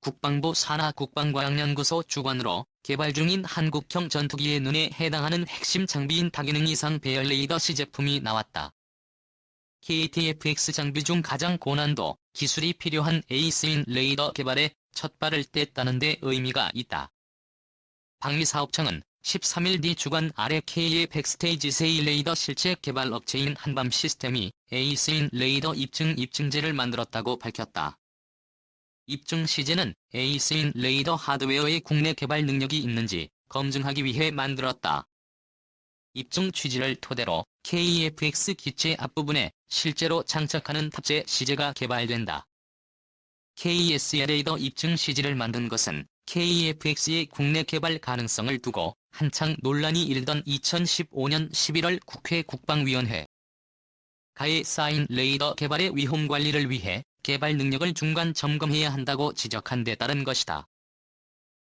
국방부 산하국방과학연구소 주관으로 개발 중인 한국형 전투기의 눈에 해당하는 핵심 장비인 다기능 이상 배열 레이더 시제품이 나왔다. KTFX 장비 중 가장 고난도 기술이 필요한 에이스인 레이더 개발에 첫 발을 뗐다는 데 의미가 있다. 방위사업청은 13일 미 주관 아래 K의 백스테이지 세이 레이더 실제 개발 업체인 한밤 시스템이 에이스인 레이더 입증제를 만들었다고 밝혔다. 입증 시제는 에이스인 레이더 하드웨어의 국내 개발 능력이 있는지 검증하기 위해 만들었다. 입증 취지를 토대로 KFX 기체 앞부분에 실제로 장착하는 탑재 시제가 개발된다. KSR 레이더 입증 시제를 만든 것은 KFX의 국내 개발 가능성을 두고 한창 논란이 일던 2015년 11월 국회 국방위원회 가에 쌓인 레이더 개발의 위험 관리를 위해 개발 능력을 중간 점검해야 한다고 지적한 데 따른 것이다.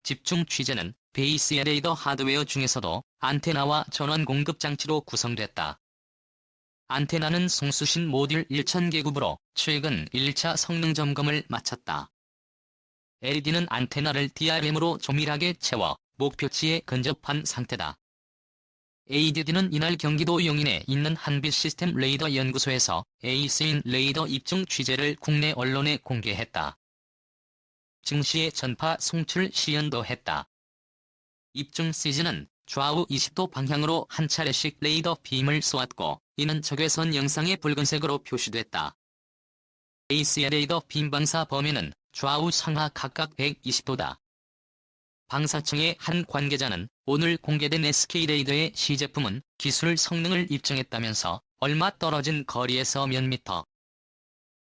집중 취재는 베이스의 레이더 하드웨어 중에서도 안테나와 전원 공급 장치로 구성됐다. 안테나는 송수신 모듈 1000개급으로 최근 1차 성능 점검을 마쳤다. LED는 안테나를 DRM으로 조밀하게 채워 목표치에 근접한 상태다. ADD는 이날 경기도 용인에 있는 한빛시스템 레이더 연구소에서 에이스인 레이더 입증 취재를 국내 언론에 공개했다. 증시의 전파 송출 시연도 했다. 입증 시즌은 좌우 20도 방향으로 한 차례씩 레이더 빔을 쏘았고 이는 적외선 영상에 붉은색으로 표시됐다. 에이스의 레이더 빔 방사 범위는 좌우 상하 각각 120도다. 방사청의 한 관계자는 오늘 공개된 SK레이더의 시제품은 기술 성능을 입증했다면서 얼마 떨어진 거리에서 몇 미터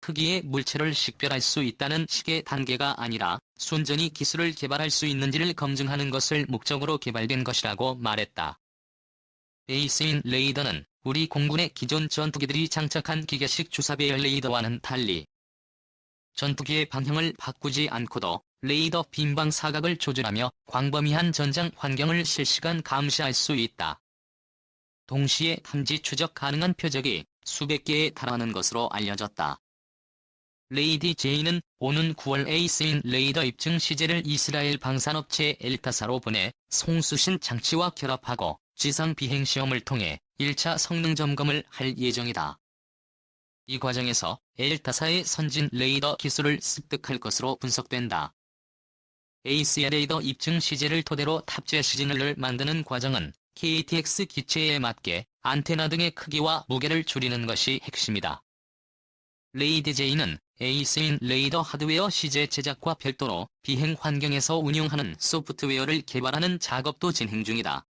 크기의 물체를 식별할 수 있다는 식의 단계가 아니라 순전히 기술을 개발할 수 있는지를 검증하는 것을 목적으로 개발된 것이라고 말했다. 베이스인 레이더는 우리 공군의 기존 전투기들이 장착한 기계식 주사배열 레이더와는 달리 전투기의 방향을 바꾸지 않고도 레이더 빔방 사각을 조절하며 광범위한 전장 환경을 실시간 감시할 수 있다. 동시에 탐지 추적 가능한 표적이 수백 개에 달하는 것으로 알려졌다. 레이디 제이는 오는 9월 에이스인 레이더 입증 시제를 이스라엘 방산업체 엘타사로 보내 송수신 장치와 결합하고 지상 비행 시험을 통해 1차 성능 점검을 할 예정이다. 이 과정에서 엘타사의 선진 레이더 기술을 습득할 것으로 분석된다. 에이스의 레이더 입증 시제를 토대로 탑재 시그널을 만드는 과정은 KTX 기체에 맞게 안테나 등의 크기와 무게를 줄이는 것이 핵심이다. 레이디제이는 에이스인 레이더 하드웨어 시제 제작과 별도로 비행 환경에서 운용하는 소프트웨어를 개발하는 작업도 진행 중이다.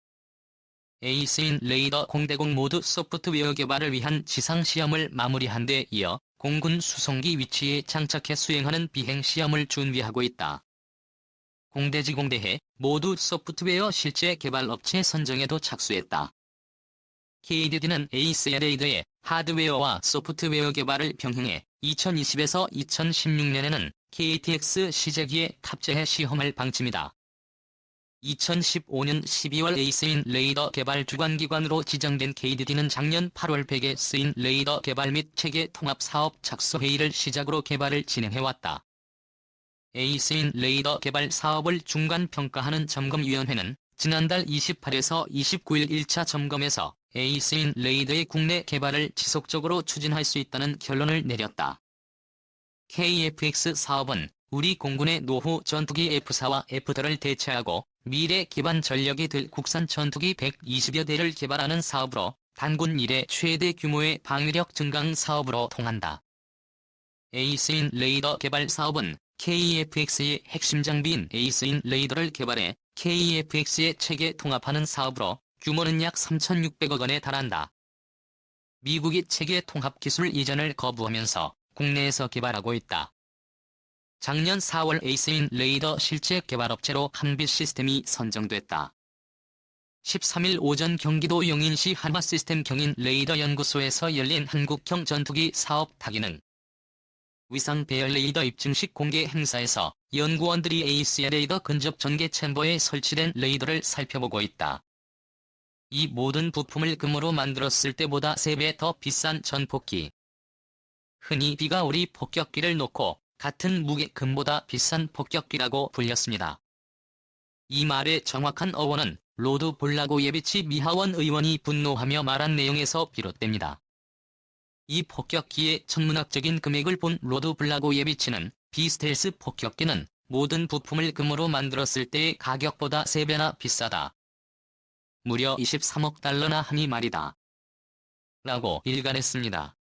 에이스인 레이더 공대공 모두 소프트웨어 개발을 위한 지상 시험을 마무리한 데 이어 공군 수송기 위치에 장착해 수행하는 비행 시험을 준비하고 있다. 공대지공대해 모두 소프트웨어 실제 개발 업체 선정에도 착수했다. KDD는 에이스의 레이더의 하드웨어와 소프트웨어 개발을 병행해 2020에서 2016년에는 KTX 시제기에 탑재해 시험할 방침이다. 2015년 12월 에이스인 레이더 개발 주관기관으로 지정된 KDD는 작년 8월 100에 쓰인 레이더 개발 및 체계 통합 사업 착수 회의를 시작으로 개발을 진행해왔다. 에이스인 레이더 개발 사업을 중간 평가하는 점검위원회는 지난달 28에서 29일 1차 점검에서 에이스인 레이더의 국내 개발을 지속적으로 추진할 수 있다는 결론을 내렸다. KFX 사업은 우리 공군의 노후 전투기 F4와 F5를 대체하고 미래 기반 전력이 될 국산 전투기 120여 대를 개발하는 사업으로 단군 이래 최대 규모의 방위력 증강 사업으로 통한다. 에이스인 레이더 개발 사업은 KFX의 핵심 장비인 에이스인 레이더를 개발해 KFX의 체계 통합하는 사업으로 규모는 약 3,600억 원에 달한다. 미국이 체계 통합 기술 이전을 거부하면서 국내에서 개발하고 있다. 작년 4월 에이스인 레이더 실제 개발업체로 한빛시스템이 선정됐다. 13일 오전 경기도 용인시 한화시스템 경인 레이더 연구소에서 열린 한국형 전투기 사업 다기능 위상 배열 레이더 입증식 공개 행사에서 연구원들이 에이스의 레이더 근접 전개 챔버에 설치된 레이더를 살펴보고 있다. 이 모든 부품을 금으로 만들었을 때보다 3배 더 비싼 전폭기. 흔히 비가 오리 폭격기를 놓고 같은 무게 금보다 비싼 폭격기라고 불렸습니다. 이 말의 정확한 어원은 로드 블라고예비치 미하원 의원이 분노하며 말한 내용에서 비롯됩니다. 이 폭격기의 천문학적인 금액을 본 로드 블라고예비치는 비스텔스 폭격기는 모든 부품을 금으로 만들었을 때의 가격보다 3배나 비싸다. 무려 23억 달러나 하니 말이다. 라고 일갈했습니다.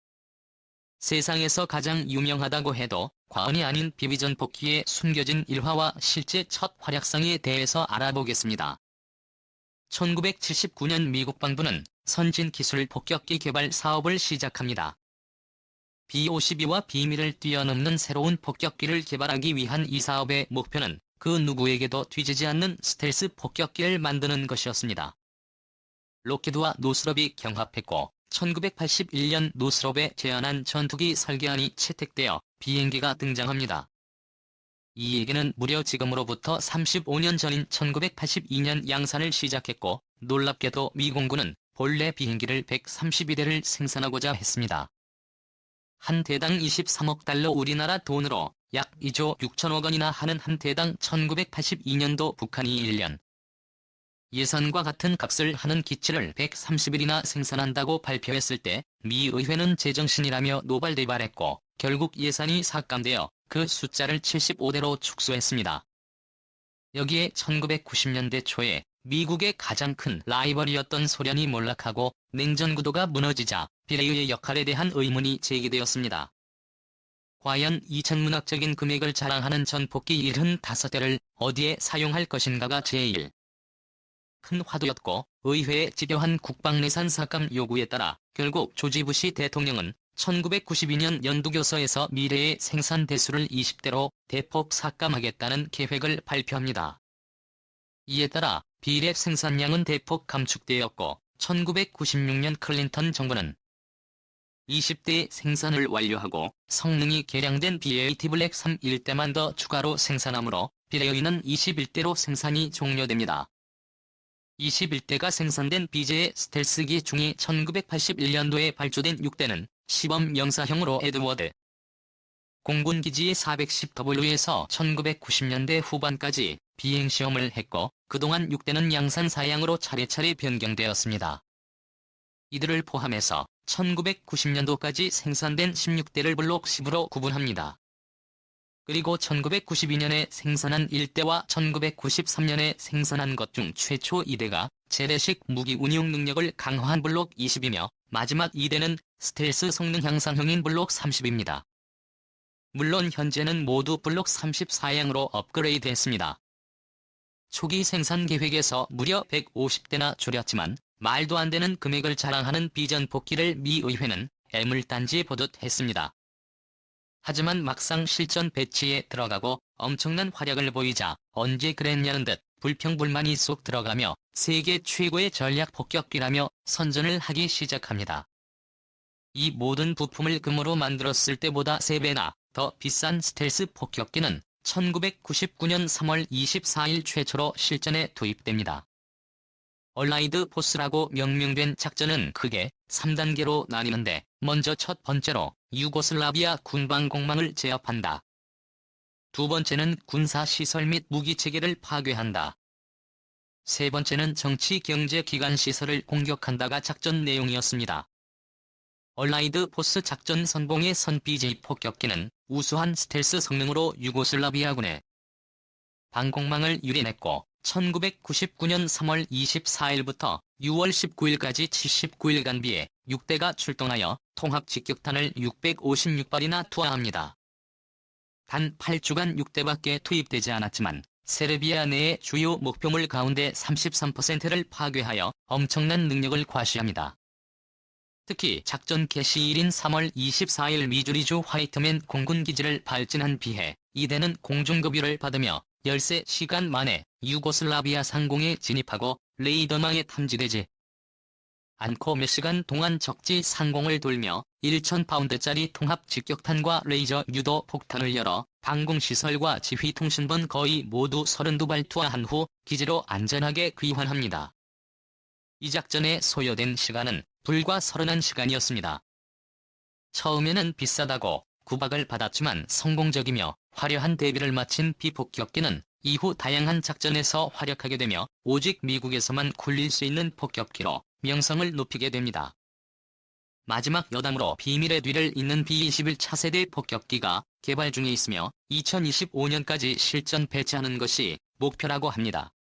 세상에서 가장 유명하다고 해도 과언이 아닌 비비전폭기의 숨겨진 일화와 실제 첫 활약상에 대해서 알아보겠습니다. 1979년 미국 방부는 선진기술 폭격기 개발 사업을 시작합니다. B-52와 비밀을 뛰어넘는 새로운 폭격기를 개발하기 위한 이 사업의 목표는 그 누구에게도 뒤지지 않는 스텔스 폭격기를 만드는 것이었습니다. 록히드와 노스롭이 경합했고 1981년 노스롭에 제안한 전투기 설계안이 채택되어 비행기가 등장합니다. 이 얘기는 무려 지금으로부터 35년 전인 1982년 양산을 시작했고 놀랍게도 미 공군은 본래 비행기를 132대를 생산하고자 했습니다. 한 대당 23억 달러 우리나라 돈으로 약 2조 6천억 원이나 하는 한 대당 1982년도 북한이 1년 예산과 같은 값을 하는 기체를 130일이나 생산한다고 발표했을 때 미 의회는 제정신이라며 노발대발했고 결국 예산이 삭감되어 그 숫자를 75대로 축소했습니다. 여기에 1990년대 초에 미국의 가장 큰 라이벌이었던 소련이 몰락하고 냉전 구도가 무너지자 비례의 역할에 대한 의문이 제기되었습니다. 과연 이 천문학적인 금액을 자랑하는 전폭기 75대를 어디에 사용할 것인가가 제일 큰 화두였고 의회의 집요한 국방예산 삭감 요구에 따라 결국 조지 부시 대통령은 1992년 연두교서에서 미래의 생산 대수를 20대로 대폭 삭감하겠다는 계획을 발표합니다. 이에 따라 비례 생산량은 대폭 감축되었고 1996년 클린턴 정부는 20대 생산을 완료하고 성능이 개량된 BAT 블랙 3일대만 더 추가로 생산하므로 비례의는 21대로 생산이 종료됩니다. 21대가 생산된 비제의 스텔스기 중에 1981년도에 발주된 6대는 시범 영사형으로 에드워드 공군기지의 410W에서 1990년대 후반까지 비행시험을 했고 그동안 6대는 양산 사양으로 차례차례 변경되었습니다. 이들을 포함해서 1990년도까지 생산된 16대를 블록 10으로 구분합니다. 그리고 1992년에 생산한 1대와 1993년에 생산한 것 중 최초 2대가 재래식 무기 운용 능력을 강화한 블록 20이며 마지막 2대는 스텔스 성능 향상형인 블록 30입니다. 물론 현재는 모두 블록 34양으로 업그레이드했습니다. 초기 생산 계획에서 무려 150대나 줄였지만 말도 안 되는 금액을 자랑하는 비전폭기를 미 의회는 애물단지 보듯 했습니다. 하지만 막상 실전 배치에 들어가고 엄청난 활약을 보이자 언제 그랬냐는 듯 불평불만이 쏙 들어가며 세계 최고의 전략 폭격기라며 선전을 하기 시작합니다. 이 모든 부품을 금으로 만들었을 때보다 3배나 더 비싼 스텔스 폭격기는 1999년 3월 24일 최초로 실전에 투입됩니다. 얼라이드 포스라고 명명된 작전은 크게 3단계로 나뉘는데 먼저 첫 번째로 유고슬라비아 군방공망을 제압한다. 두 번째는 군사시설 및 무기체계를 파괴한다. 세 번째는 정치 경제 기관 시설을 공격한다가 작전 내용이었습니다. 얼라이드 포스 작전 선봉의 선 BJ 폭격기는 우수한 스텔스 성능으로 유고슬라비아군의 방공망을 유린했고 1999년 3월 24일부터 6월 19일까지 79일간 비해 6대가 출동하여 통합 직격탄을 656발이나 투하합니다. 단 8주간 6대밖에 투입되지 않았지만 세르비아 내의 주요 목표물 가운데 33%를 파괴하여 엄청난 능력을 과시합니다. 특히 작전 개시일인 3월 24일 미주리주 화이트맨 공군기지를 발진한 비해 이대는 공중급유를 받으며 13시간 만에 유고슬라비아 상공에 진입하고 레이더망에 탐지되지 않고 몇 시간 동안 적지 상공을 돌며 1000파운드짜리 통합 직격탄과 레이저 유도 폭탄을 열어 방공시설과 지휘통신본 거의 모두 32발 투하한 후 기지로 안전하게 귀환합니다. 이 작전에 소요된 시간은 불과 31시간이었습니다. 처음에는 비싸다고 구박을 받았지만 성공적이며 화려한 데뷔를 마친 비폭격기는 이후 다양한 작전에서 활약하게 되며 오직 미국에서만 굴릴 수 있는 폭격기로 명성을 높이게 됩니다. 마지막 여담으로 비밀의 뒤를 잇는 B-21 차세대 폭격기가 개발 중에 있으며 2025년까지 실전 배치하는 것이 목표라고 합니다.